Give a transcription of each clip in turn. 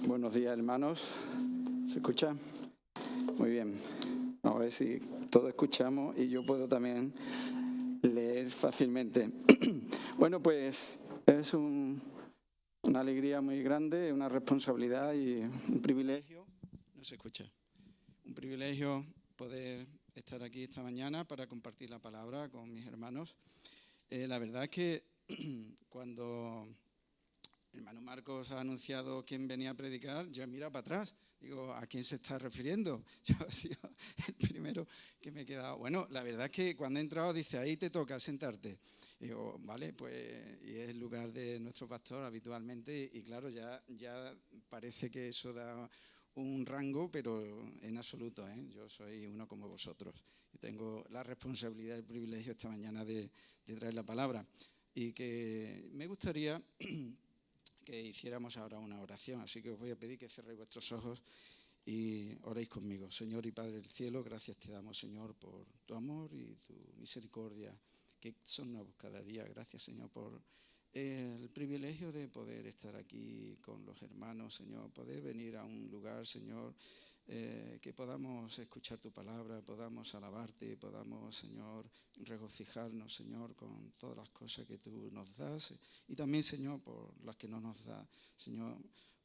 Buenos días, hermanos. ¿Se escucha? Muy bien. Vamos a ver si todos escuchamos y yo puedo también leer fácilmente. Bueno, pues es una alegría muy grande, una responsabilidad y un privilegio. No se escucha. Un privilegio poder estar aquí esta mañana para compartir la palabra con mis hermanos. La verdad es que cuando el hermano Marcos ha anunciado quién venía a predicar, yo he mirado para atrás. Digo, ¿a quién se está refiriendo? Yo he sido el primero que me he quedado. Bueno, la verdad es que cuando he entrado dice, ahí te toca sentarte. Digo, vale, pues y es el lugar de nuestro pastor habitualmente y claro, ya parece que eso da un rango, pero en absoluto, ¿eh? Yo soy uno como vosotros. Y tengo la responsabilidad y el privilegio esta mañana de traer la palabra. Y que me gustaría que hiciéramos ahora una oración. Así que os voy a pedir que cerréis vuestros ojos y oréis conmigo. Señor y Padre del cielo, gracias te damos, Señor, por tu amor y tu misericordia, que son nuevos cada día. Gracias, Señor, por el privilegio de poder estar aquí con los hermanos, Señor, poder venir a un lugar, Señor, que podamos escuchar tu palabra, podamos alabarte, podamos, Señor, regocijarnos, Señor, con todas las cosas que tú nos das y también, Señor, por las que no nos das, Señor,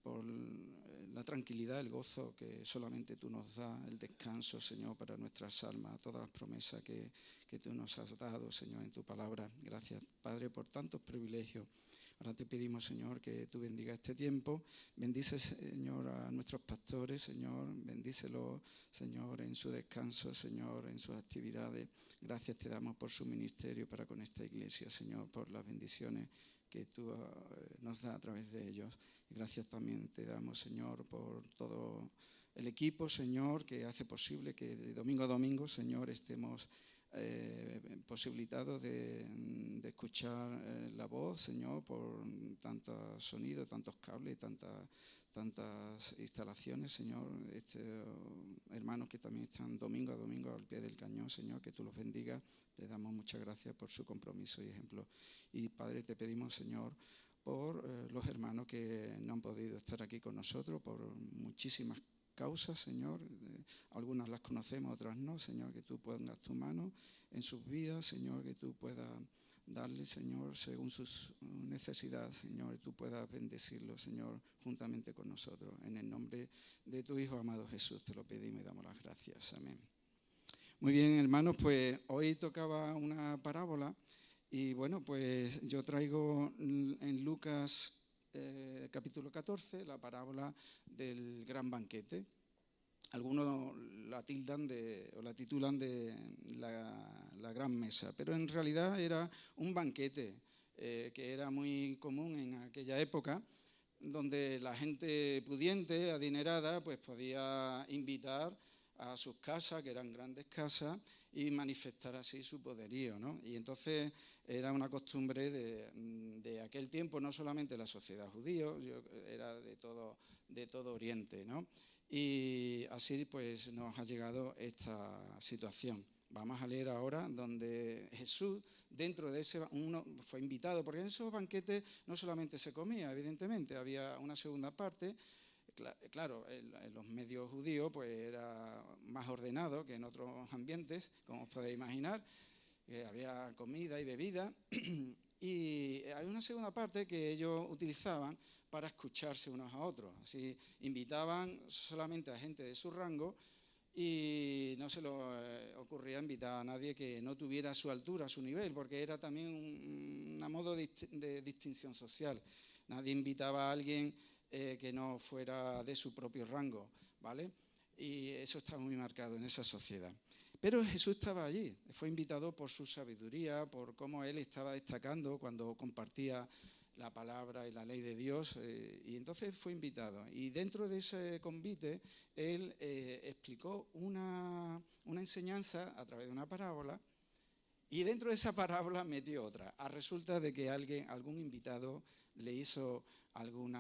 por la tranquilidad, el gozo que solamente tú nos das, el descanso, Señor, para nuestras almas, todas las promesas que tú nos has dado, Señor, en tu palabra. Gracias, Padre, por tantos privilegios. Ahora te pedimos, Señor, que tú bendigas este tiempo. Bendice, Señor, a nuestros pastores, Señor. Bendícelos, Señor, en su descanso, Señor, en sus actividades. Gracias te damos por su ministerio para con esta iglesia, Señor, por las bendiciones que tú nos das a través de ellos. Y gracias también te damos, Señor, por todo el equipo, Señor, que hace posible que de domingo a domingo, Señor, estemos posibilitados de escuchar la voz, Señor, por tantos sonidos, tantos cables, tantas instalaciones, Señor. Hermanos que también están domingo a domingo al pie del cañón, Señor, que tú los bendigas. Te damos muchas gracias por su compromiso y ejemplo. Y Padre, te pedimos, Señor, por los hermanos que no han podido estar aquí con nosotros, por muchísimas causas, Señor. Algunas las conocemos, otras no, Señor, que tú pongas tu mano en sus vidas, Señor, que tú puedas darle, Señor, según sus necesidades, Señor, y tú puedas bendecirlo, Señor, juntamente con nosotros. En el nombre de tu Hijo amado Jesús te lo pedimos y damos las gracias. Amén. Muy bien, hermanos, pues hoy tocaba una parábola y bueno, pues yo traigo en Lucas capítulo 14 la parábola del gran banquete. Algunos la tildan o la titulan de la gran mesa, pero en realidad era un banquete que era muy común en aquella época, donde la gente pudiente, adinerada, pues podía invitar a sus casas, que eran grandes casas, y manifestar así su poderío, ¿no? Y entonces era una costumbre de aquel tiempo, no solamente la sociedad judía, era de todo Oriente, ¿no? Y así pues nos ha llegado esta situación. Vamos a leer ahora donde Jesús, dentro de ese, uno fue invitado, porque en esos banquetes no solamente se comía, evidentemente, había una segunda parte. Claro, en los medios judíos pues era más ordenado que en otros ambientes, como os podéis imaginar. Había comida y bebida y hay una segunda parte que ellos utilizaban para escucharse unos a otros. Así invitaban solamente a gente de su rango y no se les ocurría invitar a nadie que no tuviera a su altura, a su nivel, porque era también un modo de distinción social. Nadie invitaba a alguien que no fuera de su propio rango, ¿vale? Y eso está muy marcado en esa sociedad. Pero Jesús estaba allí, fue invitado por su sabiduría, por cómo él estaba destacando cuando compartía la palabra y la ley de Dios, y entonces fue invitado. Y dentro de ese convite, él explicó una enseñanza a través de una parábola, y dentro de esa parábola metió otra. Resulta de que algún invitado le hizo algún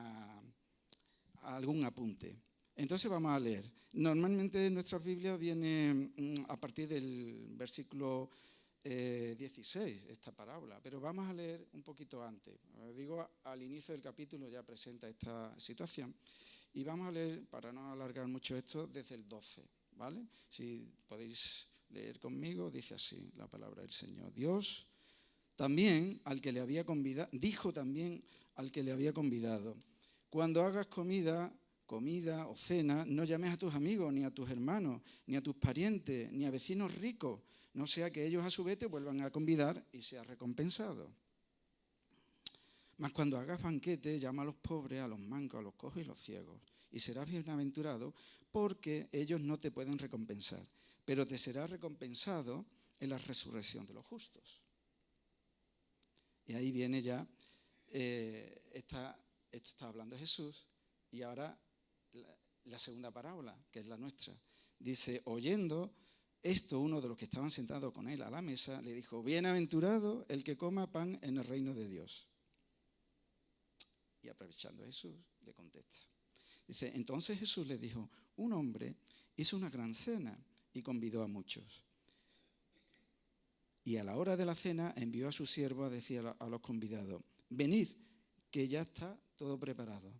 apunte. Entonces vamos a leer. Normalmente en nuestras Biblias viene a partir del versículo 16 esta parábola, pero vamos a leer un poquito antes. Digo, al inicio del capítulo ya presenta esta situación Y vamos a leer, para no alargar mucho esto, desde el 12, ¿vale? Si podéis leer conmigo, dice así la palabra del Señor. Dios también al que le había convidado, dijo también al que le había convidado: cuando hagas comida o cena, no llames a tus amigos, ni a tus hermanos, ni a tus parientes, ni a vecinos ricos, no sea que ellos a su vez te vuelvan a convidar y seas recompensado. Mas cuando hagas banquete, llama a los pobres, a los mancos, a los cojos y los ciegos, y serás bienaventurado, porque ellos no te pueden recompensar, pero te será recompensado en la resurrección de los justos. Y ahí viene ya, esto está hablando Jesús, y ahora la segunda parábola, que es la nuestra. Dice, oyendo esto, uno de los que estaban sentados con él a la mesa, le dijo: bienaventurado el que coma pan en el reino de Dios. Y aprovechando Jesús, le contesta. Dice, entonces Jesús le dijo: un hombre hizo una gran cena y convidó a muchos. Y a la hora de la cena envió a su siervo a decir a los convidados: venid, que ya está todo preparado.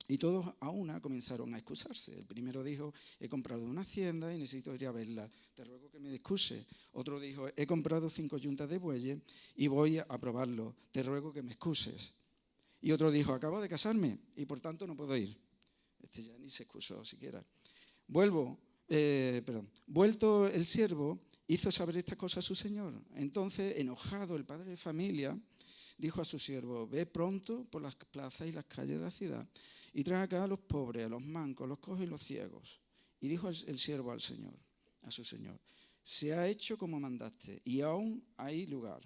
Y todos a una comenzaron a excusarse. El primero dijo: he comprado una hacienda y necesito ir a verla, te ruego que me excuse. Otro dijo: he comprado 5 yuntas de bueyes y voy a probarlo, te ruego que me excuses. Y otro dijo: acabo de casarme y por tanto no puedo ir. Este ya ni se excusó siquiera. Vuelto el siervo, hizo saber estas cosas a su señor. Entonces, enojado, el padre de familia dijo a su siervo: ve pronto por las plazas y las calles de la ciudad y trae acá a los pobres, a los mancos, a los cojos y los ciegos. Y dijo el siervo a su señor: se ha hecho como mandaste y aún hay lugar.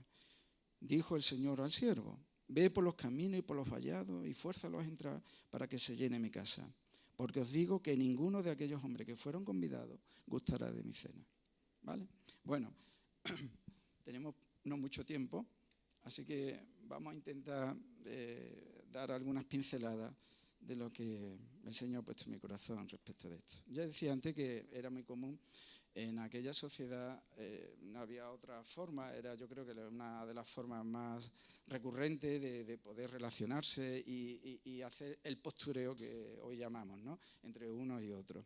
Dijo el señor al siervo: ve por los caminos y por los vallados y fuérzalos a entrar para que se llene mi casa. Porque os digo que ninguno de aquellos hombres que fueron convidados gustará de mi cena. ¿Vale? Bueno, tenemos no mucho tiempo, así que vamos a intentar dar algunas pinceladas de lo que el Señor ha puesto en mi corazón respecto de esto. Ya decía antes que era muy común en aquella sociedad, no había otra forma, era yo creo que una de las formas más recurrentes de poder relacionarse y hacer el postureo que hoy llamamos, ¿no?, entre uno y otro.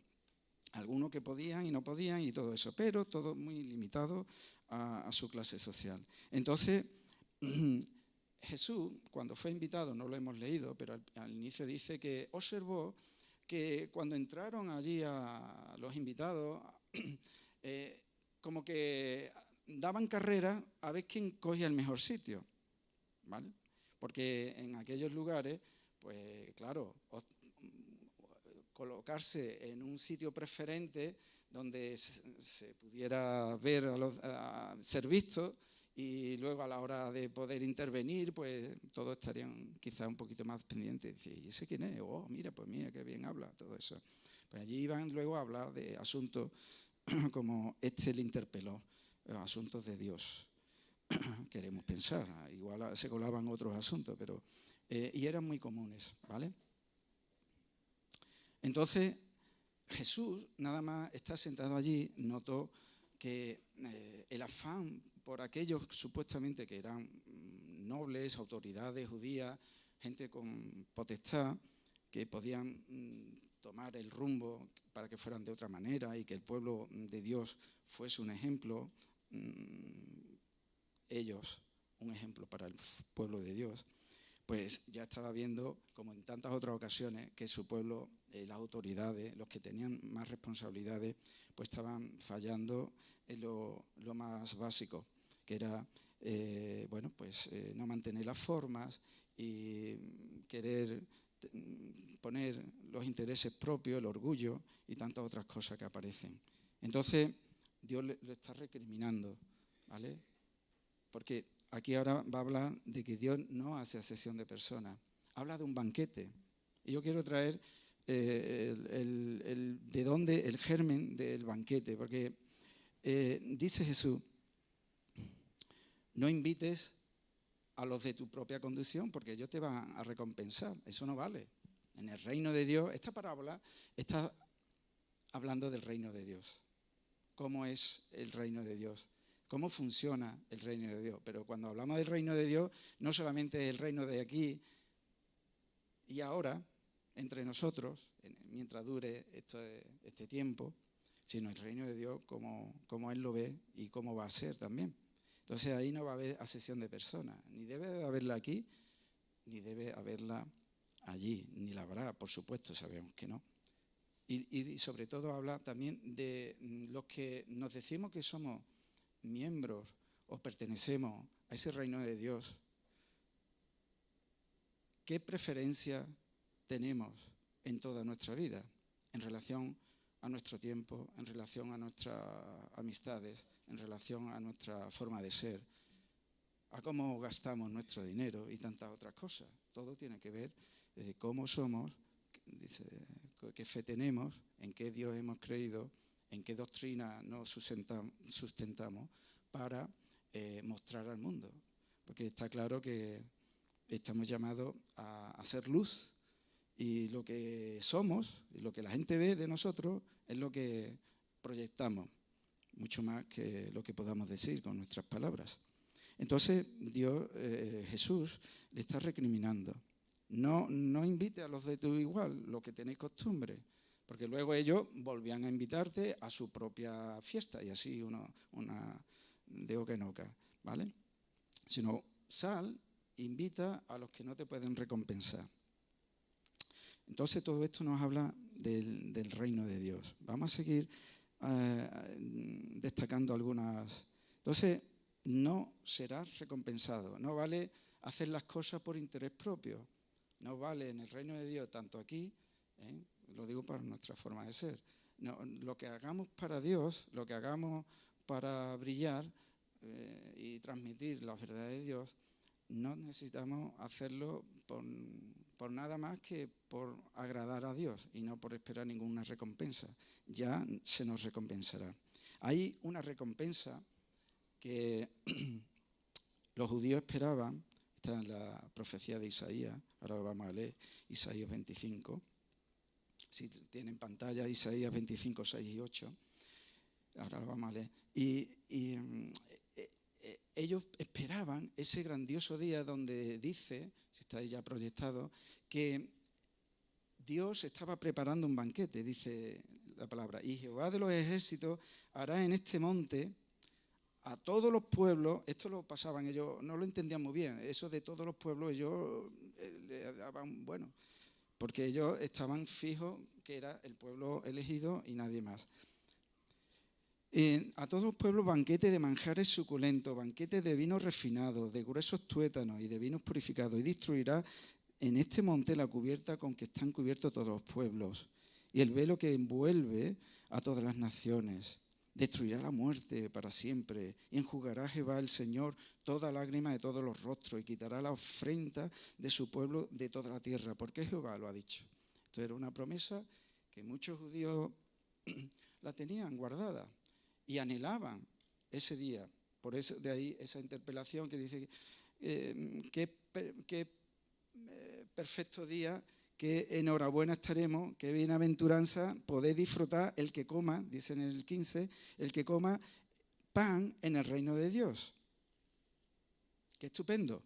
Algunos que podían y no podían y todo eso, pero todo muy limitado a su clase social. Entonces, Jesús, cuando fue invitado, no lo hemos leído, pero al inicio dice que observó que cuando entraron allí a los invitados, como que daban carrera a ver quién cogía el mejor sitio, ¿vale? Porque en aquellos lugares, pues claro, colocarse en un sitio preferente donde se pudiera ver ser visto, y luego a la hora de poder intervenir, pues todos estarían quizá un poquito más pendientes. Decir, ¿y ese quién es? Oh, mira, pues mira, qué bien habla, todo eso. Pues allí iban luego a hablar de asuntos como este le interpeló, asuntos de Dios. Queremos pensar, igual se colaban otros asuntos, pero y eran muy comunes, ¿vale? Entonces, Jesús, nada más estar sentado allí, notó que el afán por aquellos supuestamente que eran nobles, autoridades judías, gente con potestad, que podían tomar el rumbo para que fueran de otra manera y que el pueblo de Dios fuese un ejemplo, ellos un ejemplo para el pueblo de Dios, pues ya estaba viendo, como en tantas otras ocasiones, que su pueblo, las autoridades, los que tenían más responsabilidades, pues estaban fallando en lo más básico, que era no mantener las formas y querer poner los intereses propios, el orgullo y tantas otras cosas que aparecen. Entonces, Dios le está recriminando, ¿vale? Porque aquí ahora va a hablar de que Dios no hace acepción de personas, habla de un banquete. Y yo quiero traer de dónde el germen del banquete, porque dice Jesús: no invites a los de tu propia condición porque ellos te van a recompensar, eso no vale. En el reino de Dios, esta parábola está hablando del reino de Dios. ¿Cómo es el reino de Dios? ¿Cómo funciona el reino de Dios? Pero cuando hablamos del reino de Dios, no solamente el reino de aquí y ahora, entre nosotros, mientras dure este tiempo, sino el reino de Dios como Él lo ve y cómo va a ser también. Entonces ahí no va a haber asesión de personas, ni debe haberla aquí, ni debe haberla allí, ni la habrá, por supuesto, sabemos que no. Y sobre todo habla también de los que nos decimos que somos miembros o pertenecemos a ese reino de Dios. ¿Qué preferencia tenemos en toda nuestra vida en relación a nuestro tiempo, en relación a nuestras amistades, en relación a nuestra forma de ser, a cómo gastamos nuestro dinero y tantas otras cosas? Todo tiene que ver de cómo somos, dice, qué fe tenemos, en qué Dios hemos creído, en qué doctrina nos sustentamos para mostrar al mundo. Porque está claro que estamos llamados a ser luz, y lo que somos y lo que la gente ve de nosotros es lo que proyectamos, mucho más que lo que podamos decir con nuestras palabras. Entonces Dios, Jesús, le está recriminando: no invite a los de tu igual, lo que tenéis costumbre, porque luego ellos volvían a invitarte a su propia fiesta, y así una de oca en oca, ¿vale? Sino sal, invita a los que no te pueden recompensar. Entonces todo esto nos habla del reino de Dios. Vamos a seguir destacando algunas. Entonces, no serás recompensado. No vale hacer las cosas por interés propio. No vale en el reino de Dios, tanto aquí, lo digo para nuestra forma de ser. No, lo que hagamos para Dios, lo que hagamos para brillar y transmitir la verdad de Dios, no necesitamos hacerlo por nada más que por agradar a Dios y no por esperar ninguna recompensa. Ya se nos recompensará. Hay una recompensa que los judíos esperaban, está en la profecía de Isaías, ahora lo vamos a leer, Isaías 25, si tienen pantalla, Isaías 25, 6 y 8, ahora lo vamos a leer. Ellos esperaban ese grandioso día donde dice, si está ahí ya proyectado, que Dios estaba preparando un banquete, dice la palabra, y Jehová de los ejércitos hará en este monte a todos los pueblos. Esto lo pasaban ellos, no lo entendían muy bien, eso de todos los pueblos ellos le daban, bueno, porque ellos estaban fijos que era el pueblo elegido y nadie más. A todos los pueblos banquete de manjares suculentos, banquete de vinos refinados, de gruesos tuétanos y de vinos purificados, y destruirá en este monte la cubierta con que están cubiertos todos los pueblos, y el velo que envuelve a todas las naciones. Destruirá la muerte para siempre, y enjugará Jehová el Señor toda lágrima de todos los rostros, y quitará la ofrenda de su pueblo de toda la tierra, porque Jehová lo ha dicho. Esto era una promesa que muchos judíos la tenían guardada y anhelaban ese día. Por eso de ahí esa interpelación que dice qué perfecto día, qué enhorabuena estaremos, qué bienaventuranza poder disfrutar el que coma, dice en el 15, el que coma pan en el reino de Dios. Qué estupendo.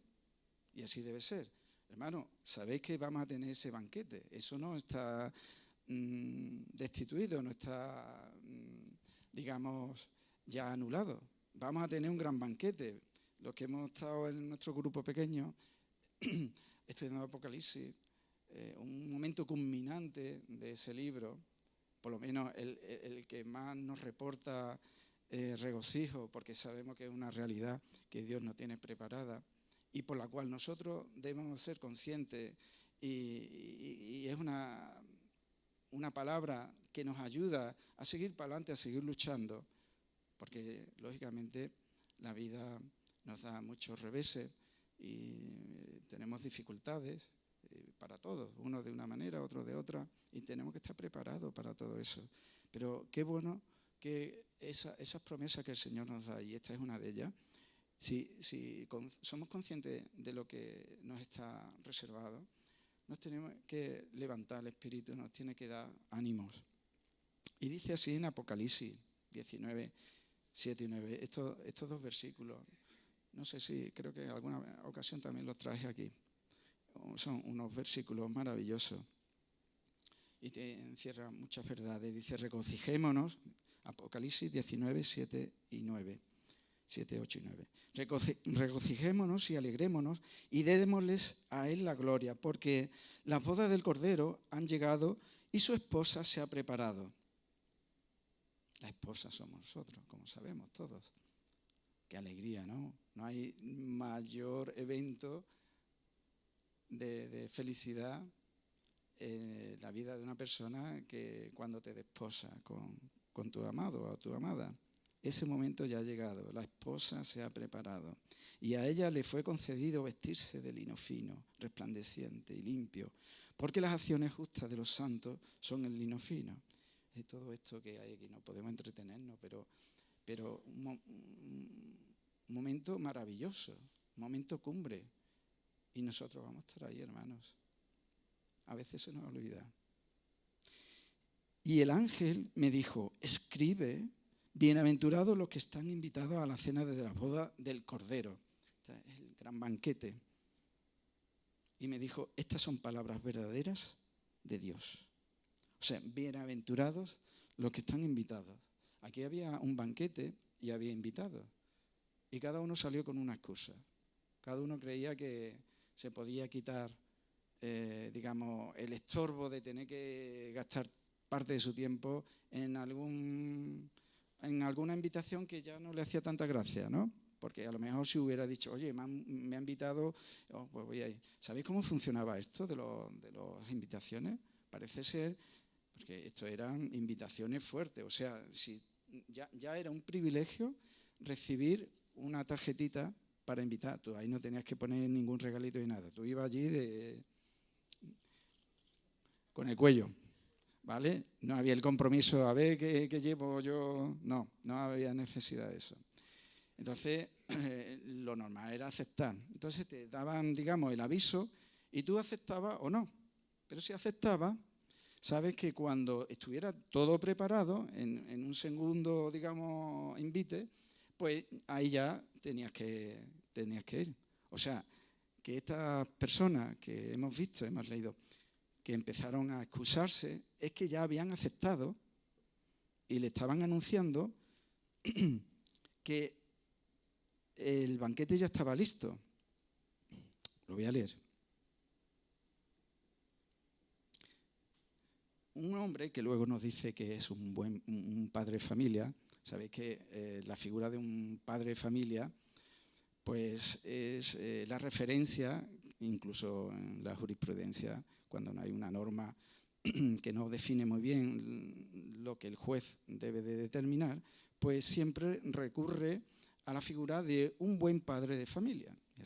Y así debe ser. Hermano, sabéis que vamos a tener ese banquete. Eso no está destituido, no está digamos, ya anulado. Vamos a tener un gran banquete. Los que hemos estado en nuestro grupo pequeño, estudiando Apocalipsis, un momento culminante de ese libro, por lo menos el que más nos reporta regocijo, porque sabemos que es una realidad que Dios nos tiene preparada y por la cual nosotros debemos ser conscientes, y es una palabra que nos ayuda a seguir para adelante, a seguir luchando, porque lógicamente la vida nos da muchos reveses y tenemos dificultades para todos, unos de una manera, otros de otra, y tenemos que estar preparados para todo eso. Pero qué bueno que esas promesas que el Señor nos da, y esta es una de ellas, si somos conscientes de lo que nos está reservado, nos tenemos que levantar el espíritu, nos tiene que dar ánimos. Y dice así en Apocalipsis 19, 7 y 9, estos dos versículos. No sé si, creo que en alguna ocasión también los traje aquí. Son unos versículos maravillosos. y te encierra muchas verdades. Dice, regocijémonos, Apocalipsis 19, 7 y 9. 7, 8 y 9. Regocijémonos y alegrémonos y démosles a Él la gloria, porque las bodas del Cordero han llegado y su esposa se ha preparado. La esposa somos nosotros, como sabemos todos. Qué alegría, ¿no? No hay mayor evento de felicidad en la vida de una persona que cuando te desposa con tu amado o tu amada. Ese momento ya ha llegado, la esposa se ha preparado y a ella le fue concedido vestirse de lino fino, resplandeciente y limpio, porque las acciones justas de los santos son el lino fino. Y todo esto que hay aquí, no podemos entretenernos, pero un momento maravilloso, un momento cumbre, y nosotros vamos a estar ahí, hermanos. A veces se nos olvida. Y el ángel me dijo, escribe, bienaventurados los que están invitados a la cena de la boda del Cordero. Este es el gran banquete. Y me dijo, estas son palabras verdaderas de Dios. O sea, bienaventurados los que están invitados. Aquí había un banquete y había invitados. Y cada uno salió con una excusa. Cada uno creía que se podía quitar, digamos, el estorbo de tener que gastar parte de su tiempo en alguna invitación que ya no le hacía tanta gracia, ¿no? Porque a lo mejor si hubiera dicho, oye, me ha invitado, pues voy a ir. ¿Sabéis cómo funcionaba esto de las invitaciones? Parece ser, porque esto eran invitaciones fuertes, o sea, si ya era un privilegio recibir una tarjetita para invitar. Tú ahí no tenías que poner ningún regalito ni nada. Tú ibas allí con el cuello, ¿vale? No había el compromiso, a ver qué llevo yo. No había necesidad de eso. Entonces, lo normal era aceptar. Entonces te daban, digamos, el aviso y tú aceptabas o no. Pero si aceptabas, sabes que cuando estuviera todo preparado, en un segundo, digamos, invite, pues ahí ya tenías que ir. O sea, que estas personas que hemos visto, hemos leído, que empezaron a excusarse, es que ya habían aceptado y le estaban anunciando que el banquete ya estaba listo. Lo voy a leer. Un hombre que luego nos dice que es un padre de familia. Sabéis que la figura de un padre de familia pues es la referencia, incluso en la jurisprudencia, cuando no hay una norma que no define muy bien lo que el juez debe de determinar, pues siempre recurre a la figura de un buen padre de familia. Y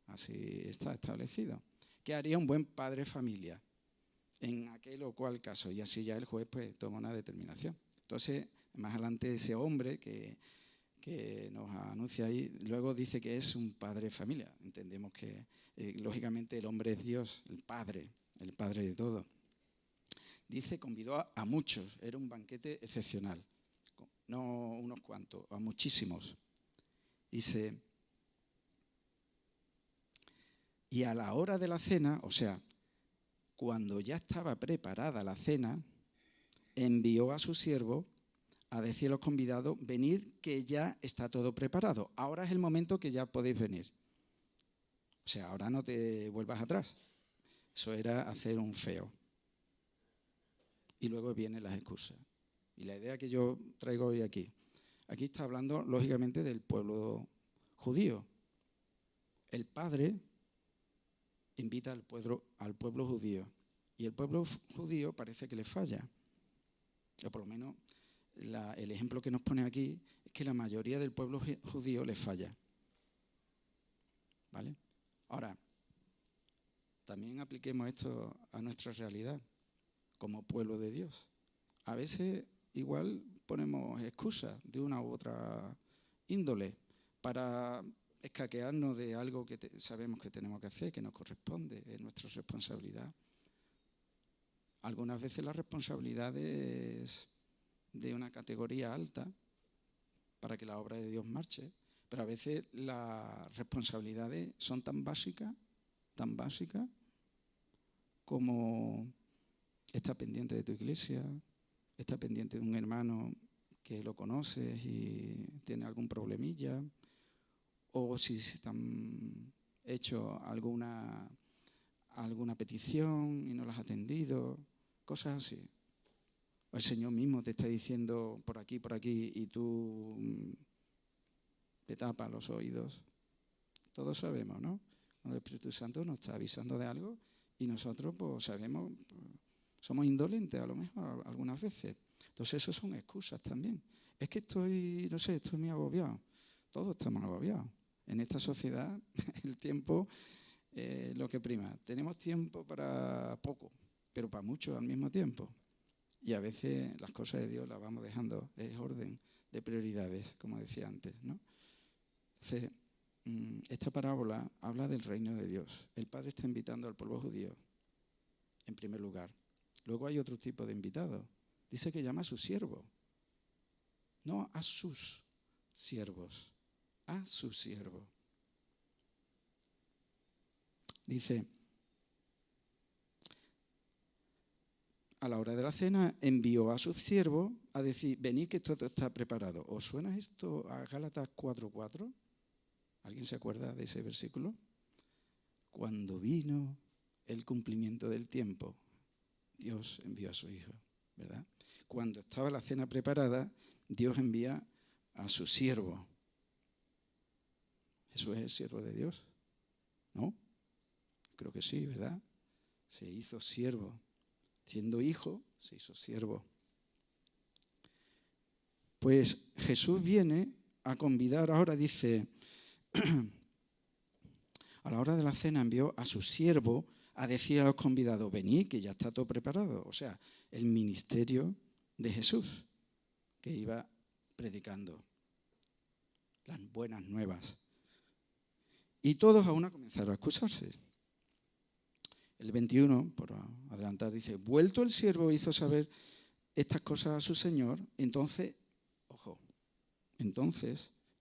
así está establecido. ¿Qué haría un buen padre de familia en aquel o cual caso? Y así ya el juez pues toma una determinación. Entonces, más adelante ese hombre que nos anuncia ahí, luego dice que es un padre de familia. Entendemos que, lógicamente, el hombre es Dios, el padre de todo. Dice, convidó a muchos, era un banquete excepcional, no unos cuantos, a muchísimos. Dice, y a la hora de la cena, o sea, cuando ya estaba preparada la cena, envió a su siervo a decir a los convidados, venid que ya está todo preparado. Ahora es el momento que ya podéis venir. O sea, ahora no te vuelvas atrás. Eso era hacer un feo. Y luego vienen las excusas. Y la idea que yo traigo hoy aquí está hablando lógicamente del pueblo judío. El padre invita al pueblo judío y el pueblo judío parece que le falla. O por lo menos el ejemplo que nos pone aquí es que la mayoría del pueblo judío le falla. ¿Vale? Ahora, también apliquemos esto a nuestra realidad como pueblo de Dios. A veces igual ponemos excusas de una u otra índole para escaquearnos de algo que sabemos que tenemos que hacer, que nos corresponde, es nuestra responsabilidad. Algunas veces la responsabilidad es de una categoría alta para que la obra de Dios marche, pero a veces las responsabilidades son tan básicas como Está pendiente de tu iglesia, está pendiente de un hermano que lo conoces y tiene algún problemilla, o si te han hecho alguna petición y no la has atendido, cosas así. O el Señor mismo te está diciendo por aquí, y tú te tapas los oídos. Todos sabemos, ¿no? Cuando el Espíritu Santo nos está avisando de algo y nosotros pues sabemos, pues, somos indolentes a lo mejor algunas veces. Entonces eso son excusas también. Es que estoy muy agobiado. Todos estamos agobiados. En esta sociedad el tiempo es lo que prima. Tenemos tiempo para poco, pero para mucho al mismo tiempo. Y a veces las cosas de Dios las vamos dejando, es orden de prioridades, como decía antes, ¿no? Entonces, esta parábola habla del reino de Dios. El Padre está invitando al pueblo judío, en primer lugar. Luego hay otro tipo de invitados. Dice que llama a sus siervos, no a sus siervos, a sus siervos. Dice, a la hora de la cena envió a sus siervos a decir, venid que todo está preparado. ¿Os suena esto a Gálatas 4:4? ¿Alguien se acuerda de ese versículo? Cuando vino el cumplimiento del tiempo, Dios envió a su Hijo, ¿verdad? Cuando estaba la cena preparada, Dios envía a su siervo. ¿Jesús es el siervo de Dios? ¿No? Creo que sí, ¿verdad? Se hizo siervo. Siendo hijo, se hizo siervo. Pues Jesús viene a convidar, ahora dice, a la hora de la cena envió a su siervo a decir a los convidados, venid, que ya está todo preparado. O sea, el ministerio de Jesús, que iba predicando las buenas nuevas. Y todos a una comenzaron a excusarse. El 21, por adelantar, dice, vuelto el siervo hizo saber estas cosas a su señor, entonces,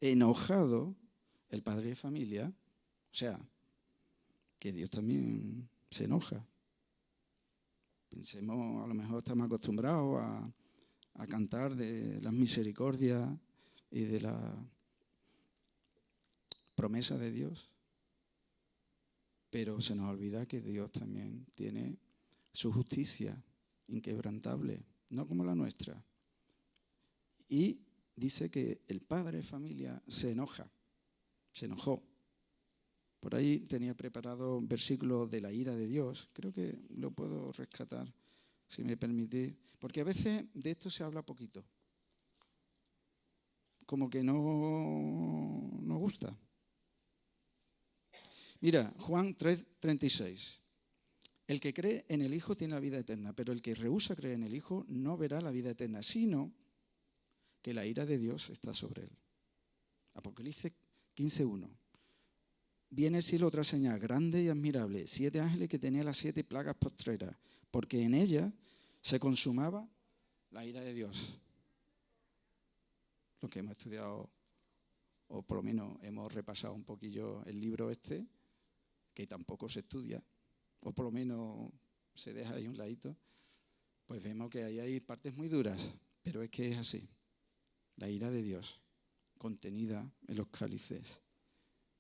enojado el padre de familia, o sea, que Dios también se enoja. Pensemos, a lo mejor estamos acostumbrados a cantar de las misericordias y de la promesa de Dios, pero se nos olvida que Dios también tiene su justicia inquebrantable, no como la nuestra. Y dice que el padre de familia se enojó. Por ahí tenía preparado un versículo de la ira de Dios, creo que lo puedo rescatar, si me permitís, porque a veces de esto se habla poquito, como que no nos gusta. Mira, Juan 3:36. El que cree en el Hijo tiene la vida eterna, pero el que rehúsa creer en el Hijo no verá la vida eterna, sino que la ira de Dios está sobre él. Apocalipsis 15:1. Viene el cielo otra señal grande y admirable, 7 ángeles que tenían las 7 plagas postreras, porque en ellas se consumaba la ira de Dios. Lo que hemos estudiado, o por lo menos hemos repasado un poquillo el libro este, que tampoco se estudia, o por lo menos se deja ahí un ladito, pues vemos que ahí hay partes muy duras, pero es que es así. La ira de Dios contenida en los cálices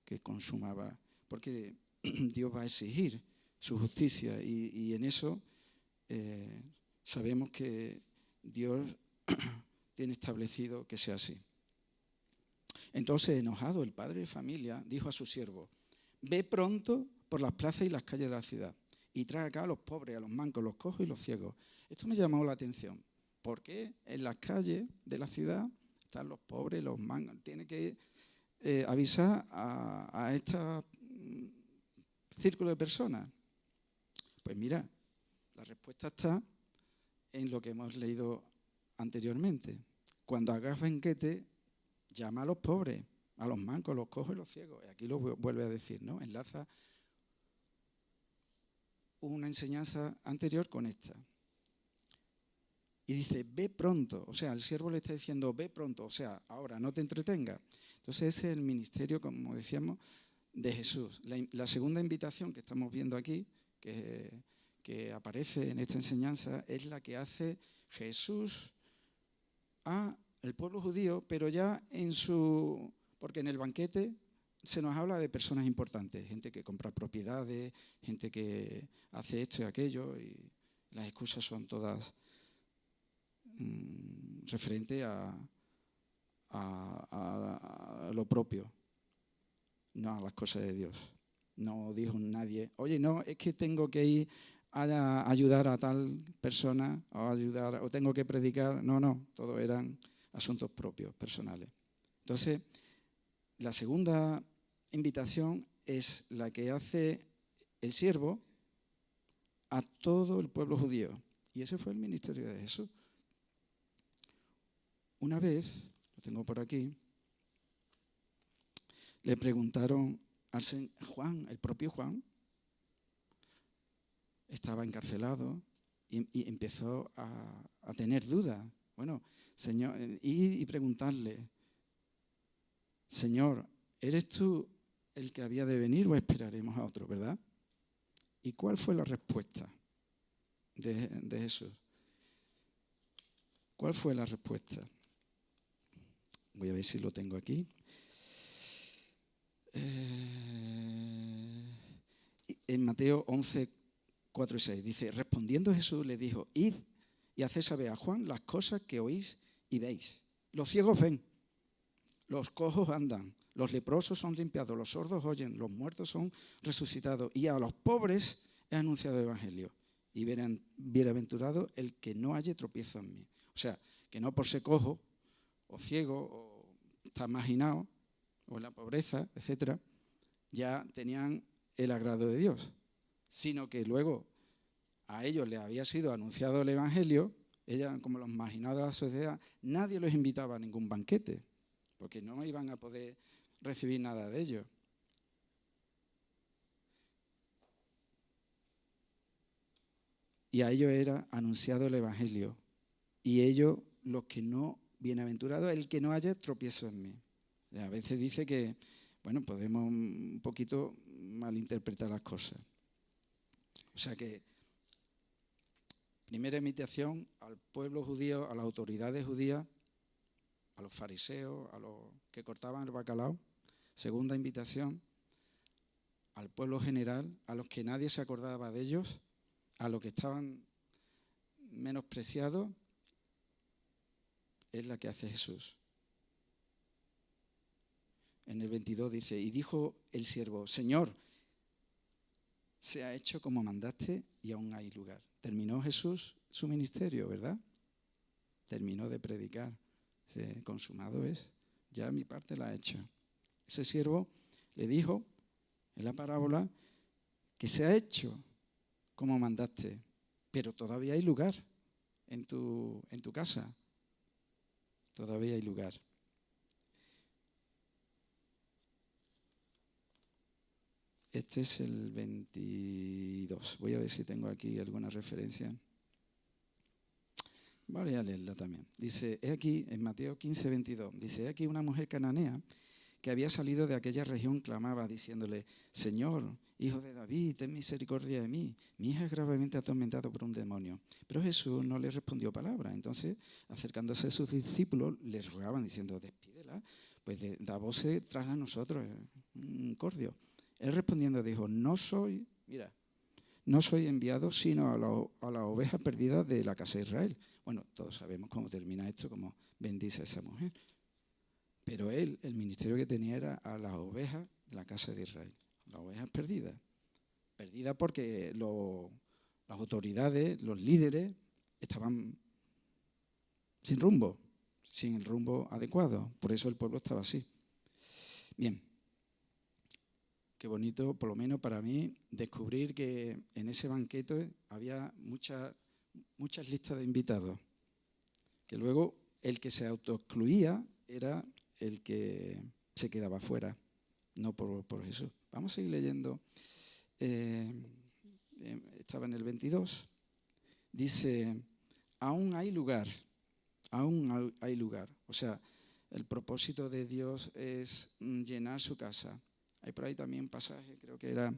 que consumaba, porque Dios va a exigir su justicia y en eso sabemos que Dios tiene establecido que sea así. Entonces, enojado, el padre de familia dijo a su siervo, ve pronto por las plazas y las calles de la ciudad y trae acá a los pobres, a los mancos, los cojos y los ciegos. Esto me llamó la atención, porque en las calles de la ciudad están los pobres, los mancos. Tiene que avisar a este círculo de personas. Pues mira, la respuesta está en lo que hemos leído anteriormente. Cuando hagas banquete, llama a los pobres, a los mancos, los cojos y los ciegos. Y aquí lo vuelve a decir, ¿no? Enlaza una enseñanza anterior con esta. Y dice, ve pronto. O sea, el siervo le está diciendo, ve pronto. O sea, ahora, no te entretengas. Entonces ese es el ministerio, como decíamos, de Jesús. La segunda invitación que estamos viendo aquí, que que aparece en esta enseñanza es la que hace Jesús a el pueblo judío, pero ya porque en el banquete se nos habla de personas importantes, gente que compra propiedades, gente que hace esto y aquello, y las excusas son todas referentes a lo propio, no a las cosas de Dios. No dijo nadie, oye, no, es que tengo que ir a ayudar a tal persona o tengo que predicar. No, todo eran asuntos propios, personales. Entonces, la segunda invitación es la que hace el siervo a todo el pueblo judío. Y ese fue el ministerio de Jesús. Una vez, lo tengo por aquí, le preguntaron al Juan, el propio Juan, estaba encarcelado y empezó a tener dudas. Bueno, Señor, y preguntarle, Señor, ¿eres tú el que había de venir o esperaremos a otro, verdad? ¿Y cuál fue la respuesta de Jesús? ¿Cuál fue la respuesta? Voy a ver si lo tengo aquí. En Mateo 11, 4 y 6 dice, respondiendo Jesús le dijo, id y haced saber a Juan las cosas que oís y veis. Los ciegos ven, los cojos andan, los leprosos son limpiados, los sordos oyen, los muertos son resucitados y a los pobres he anunciado el evangelio. Y bienaventurado el que no haya tropiezo en mí. O sea, que no por ser cojo o ciego o está marginado o en la pobreza, etcétera, ya tenían el agrado de Dios, sino que luego a ellos les había sido anunciado el evangelio, ellos como los marginados de la sociedad, nadie los invitaba a ningún banquete, porque no iban a poder recibir nada de ellos. Y a ellos era anunciado el evangelio. Y ellos, los que no, bienaventurado el que no haya tropiezo en mí. A veces dice que, bueno, podemos un poquito malinterpretar las cosas. O sea que, primera invitación al pueblo judío, a las autoridades judías, a los fariseos, a los que cortaban el bacalao. Segunda invitación al pueblo general, a los que nadie se acordaba de ellos, a los que estaban menospreciados, es la que hace Jesús. En el 22 dice, y dijo el siervo, Señor, se ha hecho como mandaste y aún hay lugar. Terminó Jesús su ministerio, ¿verdad? Terminó de predicar. Consumado es, ya mi parte la ha hecho. Ese siervo le dijo en la parábola que se ha hecho como mandaste, pero todavía hay lugar en tu casa. Todavía hay lugar. Este es el 22. Voy a ver si tengo aquí alguna referencia. Voy a leerla también. Dice, he aquí, en Mateo 15, 22, dice, he aquí una mujer cananea que había salido de aquella región clamaba diciéndole, Señor, hijo de David, ten misericordia de mí. Mi hija es gravemente atormentada por un demonio. Pero Jesús no le respondió palabra. Entonces, acercándose a sus discípulos, le rogaban diciendo, despídela, pues da voces tras a nosotros, un cordio. Él respondiendo dijo, no soy enviado sino a la oveja perdida de la casa de Israel. Bueno, todos sabemos cómo termina esto, cómo bendice a esa mujer. Pero él, el ministerio que tenía era a las ovejas de la casa de Israel. Las ovejas perdidas. Perdidas porque las autoridades, los líderes, estaban sin rumbo, sin el rumbo adecuado. Por eso el pueblo estaba así. Bien. Qué bonito, por lo menos para mí, descubrir que en ese banquete había muchas listas de invitados. Que luego el que se autoexcluía era el que se quedaba fuera, no por Jesús. Vamos a seguir leyendo. Estaba en el 22. Dice, aún hay lugar. O sea, el propósito de Dios es llenar su casa. Hay por ahí también un pasaje, creo que era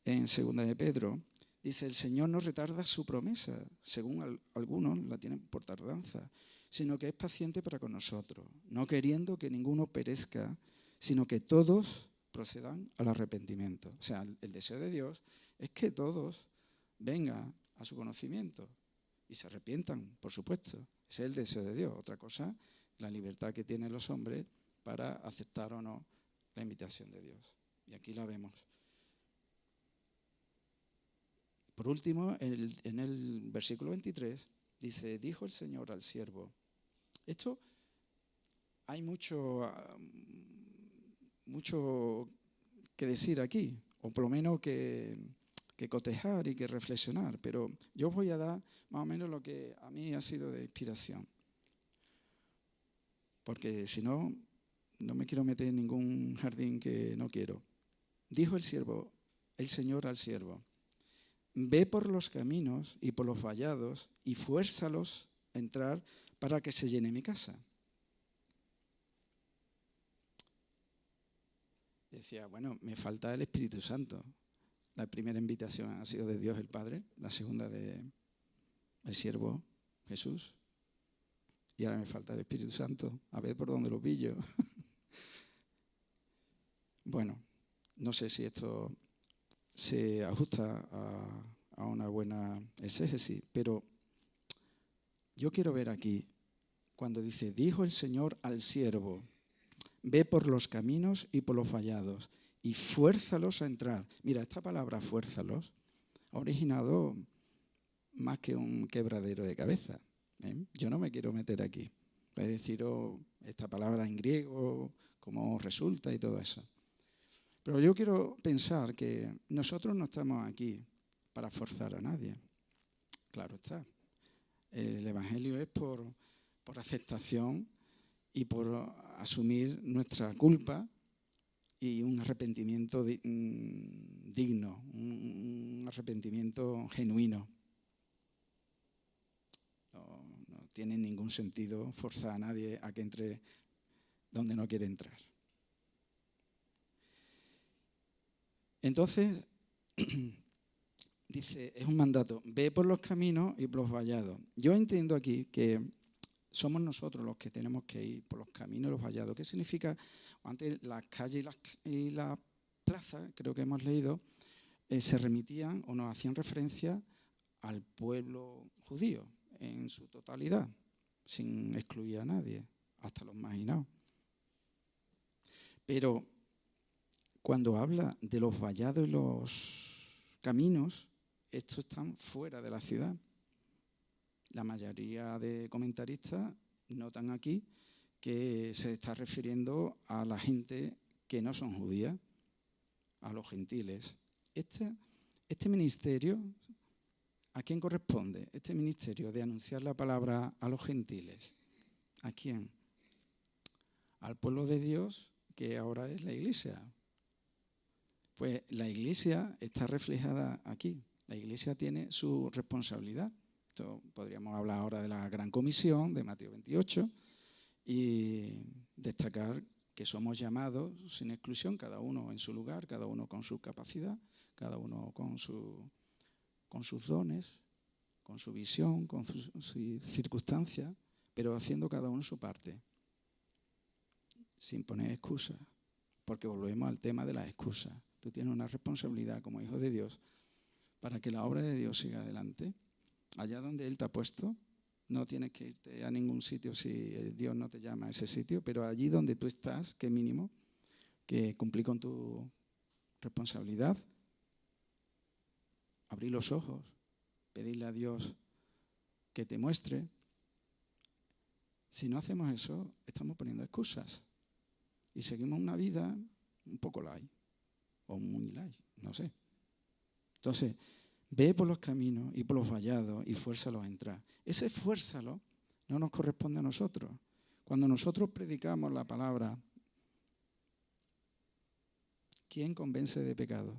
en 2 de Pedro, Dice, el Señor no retarda su promesa, según algunos la tienen por tardanza, sino que es paciente para con nosotros, no queriendo que ninguno perezca, sino que todos procedan al arrepentimiento. O sea, el deseo de Dios es que todos vengan a su conocimiento y se arrepientan, por supuesto. Ese es el deseo de Dios. Otra cosa, la libertad que tienen los hombres para aceptar o no la invitación de Dios. Y aquí la vemos. Por último, en el versículo 23, dice, dijo el Señor al siervo. Esto hay mucho que decir aquí, o por lo menos que cotejar y que reflexionar, pero yo os voy a dar más o menos lo que a mí ha sido de inspiración. Porque si no, no me quiero meter en ningún jardín que no quiero. Dijo el Señor al siervo, ve por los caminos y por los vallados y fuérzalos a entrar para que se llene mi casa. Decía, bueno, me falta el Espíritu Santo. La primera invitación ha sido de Dios el Padre, la segunda del siervo Jesús. Y ahora me falta el Espíritu Santo. A ver por dónde lo pillo. Bueno, no sé si esto se ajusta a una buena exégesis, pero yo quiero ver aquí, cuando dice, dijo el Señor al siervo, ve por los caminos y por los vallados y fuérzalos a entrar. Mira, esta palabra fuérzalos ha originado más que un quebradero de cabeza. Yo no me quiero meter aquí. Voy a deciros esta palabra en griego, cómo resulta y todo eso. Pero yo quiero pensar que nosotros no estamos aquí para forzar a nadie. Claro está. El Evangelio es por aceptación y por asumir nuestra culpa y un arrepentimiento digno, un arrepentimiento genuino. No tiene ningún sentido forzar a nadie a que entre donde no quiere entrar. Entonces, dice, es un mandato, ve por los caminos y por los vallados. Yo entiendo aquí que somos nosotros los que tenemos que ir por los caminos y los vallados. ¿Qué significa? Antes las calles y las plazas, creo que hemos leído, se remitían o nos hacían referencia al pueblo judío en su totalidad, sin excluir a nadie, hasta los marginados. Pero cuando habla de los vallados y los caminos, estos están fuera de la ciudad. La mayoría de comentaristas notan aquí que se está refiriendo a la gente que no son judías, a los gentiles. Este ministerio, ¿a quién corresponde? Este ministerio de anunciar la palabra a los gentiles. ¿A quién? Al pueblo de Dios, que ahora es la Iglesia. Pues la Iglesia está reflejada aquí. La Iglesia tiene su responsabilidad. Esto podríamos hablar ahora de la Gran Comisión de Mateo 28 y destacar que somos llamados sin exclusión, cada uno en su lugar, cada uno con su capacidad, cada uno con sus dones, con su visión, con sus circunstancias, pero haciendo cada uno su parte, sin poner excusas, porque volvemos al tema de las excusas. Tú tienes una responsabilidad como hijo de Dios para que la obra de Dios siga adelante. Allá donde Él te ha puesto, no tienes que irte a ningún sitio si Dios no te llama a ese sitio, pero allí donde tú estás, qué mínimo, que cumplir con tu responsabilidad, abrir los ojos, pedirle a Dios que te muestre. Si no hacemos eso, estamos poniendo excusas y seguimos una vida un poco light o muy light, no sé. Entonces, ve por los caminos y por los vallados y fuérzalos a entrar. Ese fuérzalo no nos corresponde a nosotros. Cuando nosotros predicamos la palabra, ¿quién convence de pecado?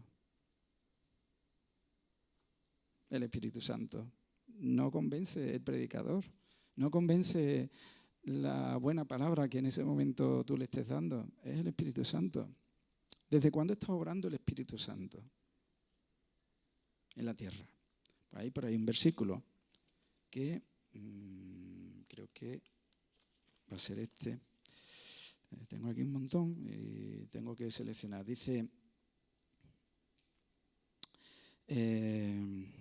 El Espíritu Santo. No convence el predicador, no convence la buena palabra que en ese momento tú le estés dando. Es el Espíritu Santo. ¿Desde cuándo está obrando el Espíritu Santo en la tierra? Hay por ahí un versículo que creo que va a ser este. Tengo aquí un montón y tengo que seleccionar. Dice, en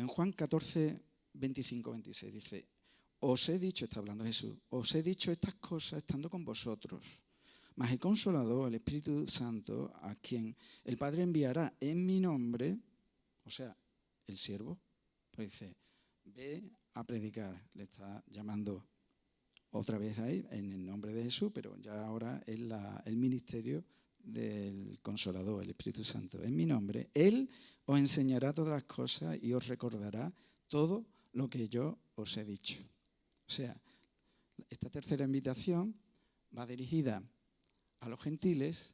Juan 14, 25, 26, dice, os he dicho, está hablando Jesús, os he dicho estas cosas estando con vosotros, mas el Consolador, el Espíritu Santo, a quien el Padre enviará en mi nombre, o sea, el siervo, pues dice, ve a predicar, le está llamando otra vez ahí, en el nombre de Jesús, pero ya ahora es el ministerio del Consolador, el Espíritu Santo. En mi nombre, Él os enseñará todas las cosas y os recordará todo lo que yo os he dicho. O sea, esta tercera invitación va dirigida a los gentiles,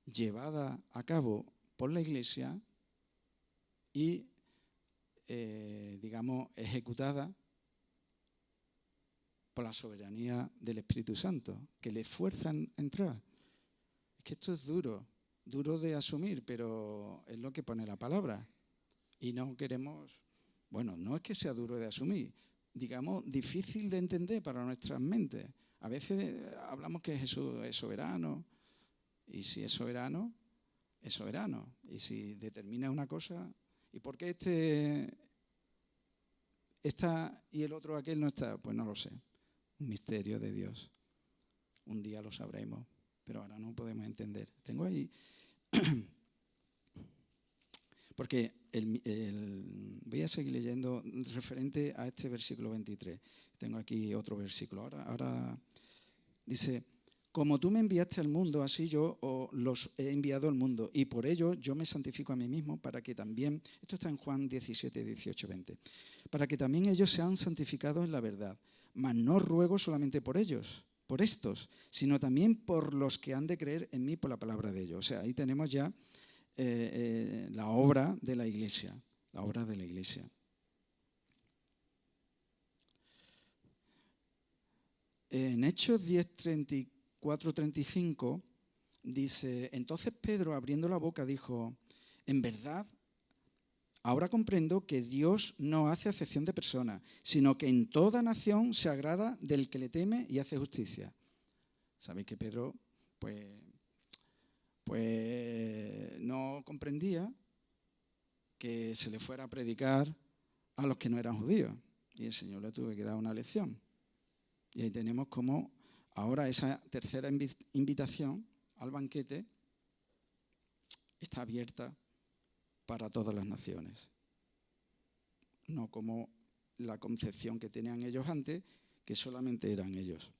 llevada a cabo por la Iglesia y, ejecutada por la soberanía del Espíritu Santo, que le fuerza a entrar. Es que esto es duro de asumir, pero es lo que pone la palabra. Y no queremos, no es que sea duro de asumir, digamos, difícil de entender para nuestras mentes. A veces hablamos que Jesús es soberano, y si es soberano, es soberano. Y si determina una cosa, ¿y por qué este está y el otro aquel no está? Pues no lo sé. Un misterio de Dios. Un día lo sabremos, pero ahora no podemos entender. Tengo ahí, porque voy a seguir leyendo referente a este versículo 23. Tengo aquí otro versículo. Ahora dice, como tú me enviaste al mundo, así yo los he enviado al mundo, y por ello yo me santifico a mí mismo para que también, esto está en Juan 17, 18, 20, para que también ellos sean santificados en la verdad. Mas no ruego solamente por ellos, por estos, sino también por los que han de creer en mí por la palabra de ellos. O sea, ahí tenemos ya la obra de la Iglesia, la obra de la Iglesia. En Hechos 10, 34, 35 dice, entonces Pedro abriendo la boca dijo, en verdad, ahora comprendo que Dios no hace acepción de personas, sino que en toda nación se agrada del que le teme y hace justicia. Sabéis que Pedro, pues no comprendía que se le fuera a predicar a los que no eran judíos. Y el Señor le tuvo que dar una lección. Y ahí tenemos como ahora esa tercera invitación al banquete está abierta para todas las naciones. No como la concepción que tenían ellos antes, que solamente eran ellos.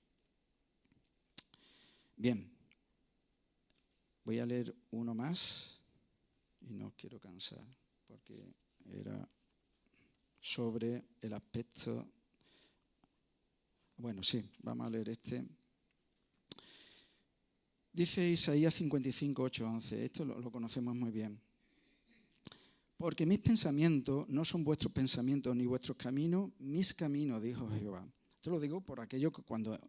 Bien, voy a leer uno más y no os quiero cansar porque era sobre el aspecto. Bueno, sí, vamos a leer este. Dice Isaías 55, 8, 11. Esto lo conocemos muy bien. Porque mis pensamientos no son vuestros pensamientos, ni vuestros caminos, mis caminos, dijo Jehová. Esto lo digo por aquello que cuando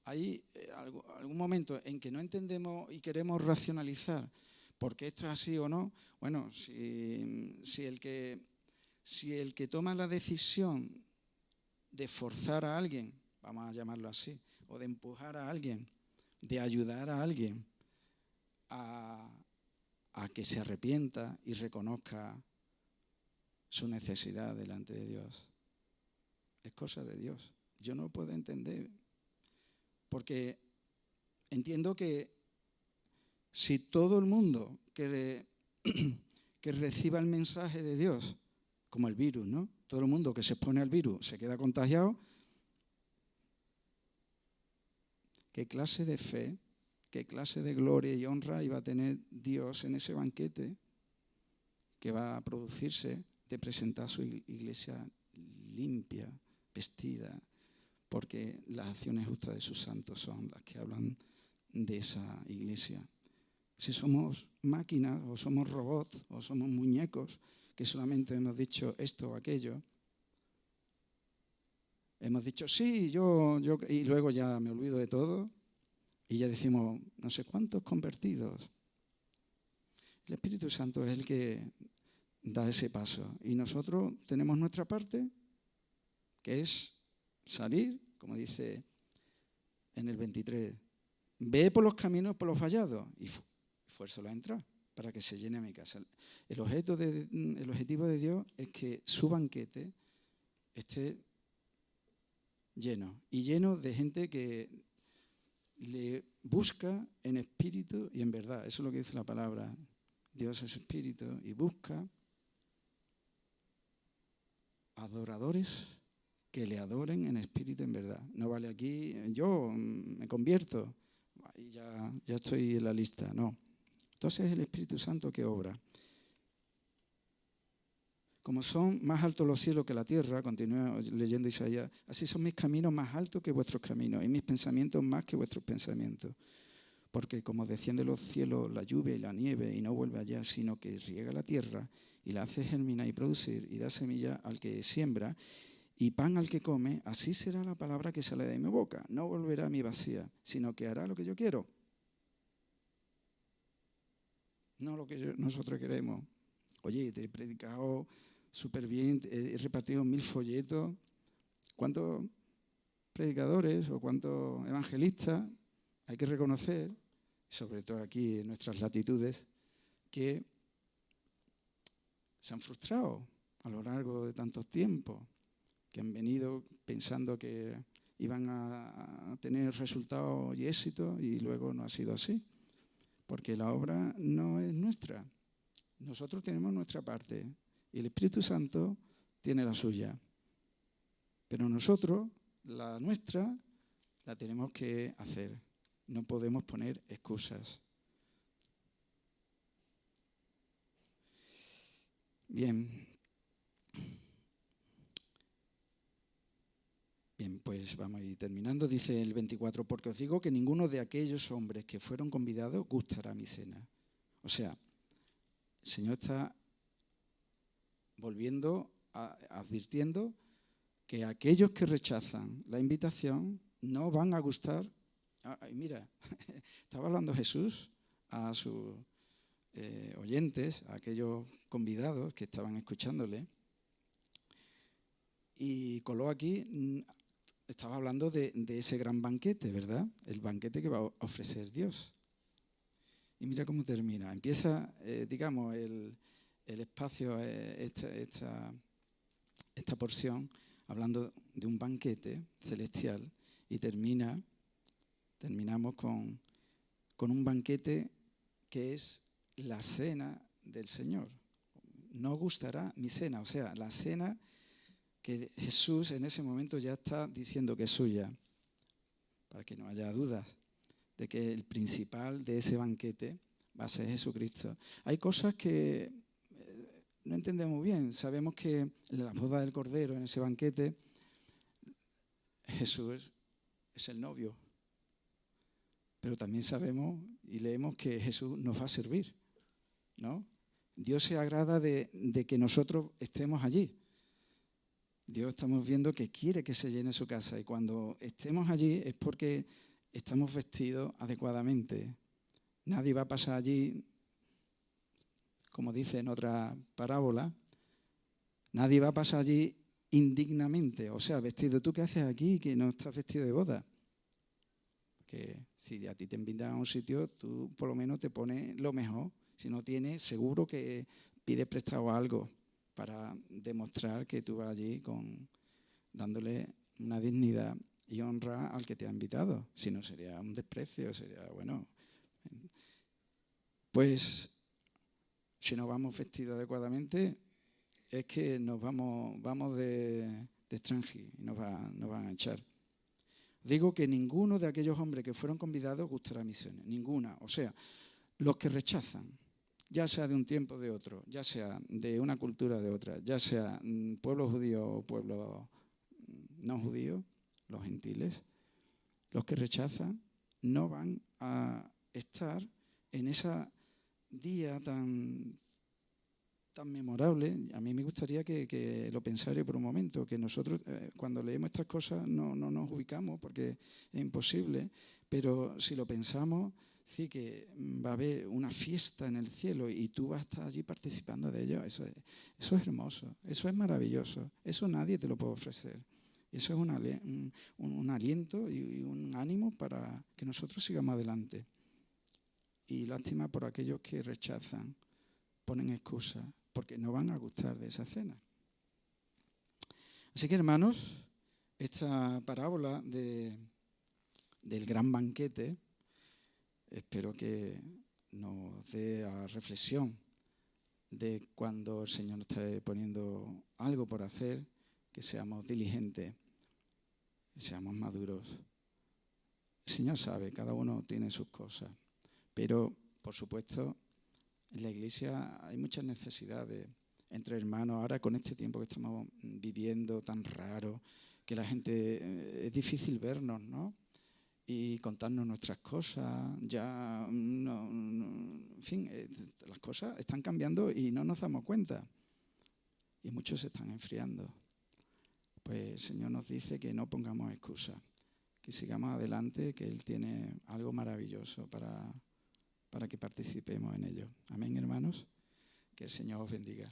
hay algún momento en que no entendemos y queremos racionalizar por qué esto es así o no, bueno, si el que toma la decisión de forzar a alguien, vamos a llamarlo así, o de empujar a alguien, de ayudar a alguien a que se arrepienta y reconozca su necesidad delante de Dios, es cosa de Dios. Yo no lo puedo entender, porque entiendo que si todo el mundo que reciba el mensaje de Dios, como el virus, ¿no? Todo el mundo que se expone al virus se queda contagiado, ¿qué clase de fe, qué clase de gloria y honra iba a tener Dios en ese banquete que va a producirse de presentar su iglesia limpia, vestida, porque las acciones justas de sus santos son las que hablan de esa iglesia? Si somos máquinas o somos robots o somos muñecos que solamente hemos dicho esto o aquello, hemos dicho sí, yo, y luego ya me olvido de todo y ya decimos no sé cuántos convertidos. El Espíritu Santo es el que da ese paso. Y nosotros tenemos nuestra parte, que es salir, como dice en el 23, ve por los caminos, por los vallados, y fuérzalo a entrar para que se llene mi casa. El objetivo de Dios es que su banquete esté lleno, y lleno de gente que le busca en espíritu y en verdad. Eso es lo que dice la palabra. Dios es espíritu y busca adoradores que le adoren en espíritu y en verdad. No vale aquí, yo me convierto y ya estoy en la lista. No. Entonces es el Espíritu Santo que obra. Como son más altos los cielos que la tierra, continúo leyendo Isaías, así son mis caminos más altos que vuestros caminos y mis pensamientos más que vuestros pensamientos. Porque como desciende de los cielos la lluvia y la nieve y no vuelve allá, sino que riega la tierra y la hace germinar y producir y da semilla al que siembra y pan al que come, así será la palabra que sale de mi boca. No volverá a mí vacía, sino que hará lo que yo quiero. No lo que nosotros queremos. Oye, te he predicado súper bien, he repartido 1000 folletos. ¿Cuántos predicadores o cuántos evangelistas hay que reconocer, sobre todo aquí en nuestras latitudes, que se han frustrado a lo largo de tantos tiempos, que han venido pensando que iban a tener resultados y éxito y luego no ha sido así? Porque la obra no es nuestra. Nosotros tenemos nuestra parte y el Espíritu Santo tiene la suya. Pero nosotros, la nuestra, la tenemos que hacer. No podemos poner excusas. Bien. Bien, pues vamos a ir terminando. Dice el 24, porque os digo que ninguno de aquellos hombres que fueron convidados gustará mi cena. O sea, el Señor está advirtiendo que aquellos que rechazan la invitación no van a gustar. Mira, estaba hablando Jesús a sus oyentes, a aquellos convidados que estaban escuchándole, y coló aquí, estaba hablando de ese gran banquete, ¿verdad? El banquete que va a ofrecer Dios. Y mira cómo termina. Empieza, digamos, el espacio, esta porción, hablando de un banquete celestial, y terminamos con un banquete que es la cena del Señor. No gustará mi cena, o sea, la cena que Jesús en ese momento ya está diciendo que es suya, para que no haya dudas de que el principal de ese banquete va a ser Jesucristo. Hay cosas que no entendemos bien. Sabemos que en la boda del Cordero, en ese banquete, Jesús es el novio. Pero también sabemos y leemos que Jesús nos va a servir, ¿no? Dios se agrada de que nosotros estemos allí. Dios estamos viendo que quiere que se llene su casa, y cuando estemos allí es porque estamos vestidos adecuadamente. Nadie va a pasar allí, como dice en otra parábola, nadie va a pasar allí indignamente, o sea, vestido. ¿Tú qué haces aquí que no estás vestido de boda? Porque si a ti te invitan a un sitio, tú por lo menos te pones lo mejor. Si no tienes, seguro que pides prestado algo para demostrar que tú vas allí dándole una dignidad y honra al que te ha invitado. Si no, sería un desprecio, sería, bueno. Pues si no vamos vestidos adecuadamente, es que nos vamos de extranjero y nos van a echar. Digo que ninguno de aquellos hombres que fueron convidados gustará mi cena. Ninguna. O sea, los que rechazan, ya sea de un tiempo o de otro, ya sea de una cultura o de otra, ya sea pueblo judío o pueblo no judío, los gentiles, los que rechazan no van a estar en ese día tan memorable. A mí me gustaría que lo pensara por un momento, que nosotros cuando leemos estas cosas no nos ubicamos porque es imposible, pero si lo pensamos, Es decir, que va a haber una fiesta en el cielo y tú vas a estar allí participando de ello. Eso es hermoso, eso es maravilloso. Eso nadie te lo puede ofrecer. Eso es un aliento y un ánimo para que nosotros sigamos adelante. Y lástima por aquellos que rechazan, ponen excusas, porque no van a gustar de esa cena. Así que, hermanos, esta parábola del gran banquete, espero que nos dé a reflexión de cuando el Señor nos esté poniendo algo por hacer, que seamos diligentes, que seamos maduros. El Señor sabe, cada uno tiene sus cosas, pero, por supuesto, en la Iglesia hay muchas necesidades entre hermanos. Ahora, con este tiempo que estamos viviendo tan raro, que la gente es difícil vernos, ¿no? Y contarnos nuestras cosas. Ya, en fin, las cosas están cambiando y no nos damos cuenta. Y muchos se están enfriando. Pues el Señor nos dice que no pongamos excusas, que sigamos adelante, que Él tiene algo maravilloso para que participemos en ello. Amén, hermanos. Que el Señor os bendiga.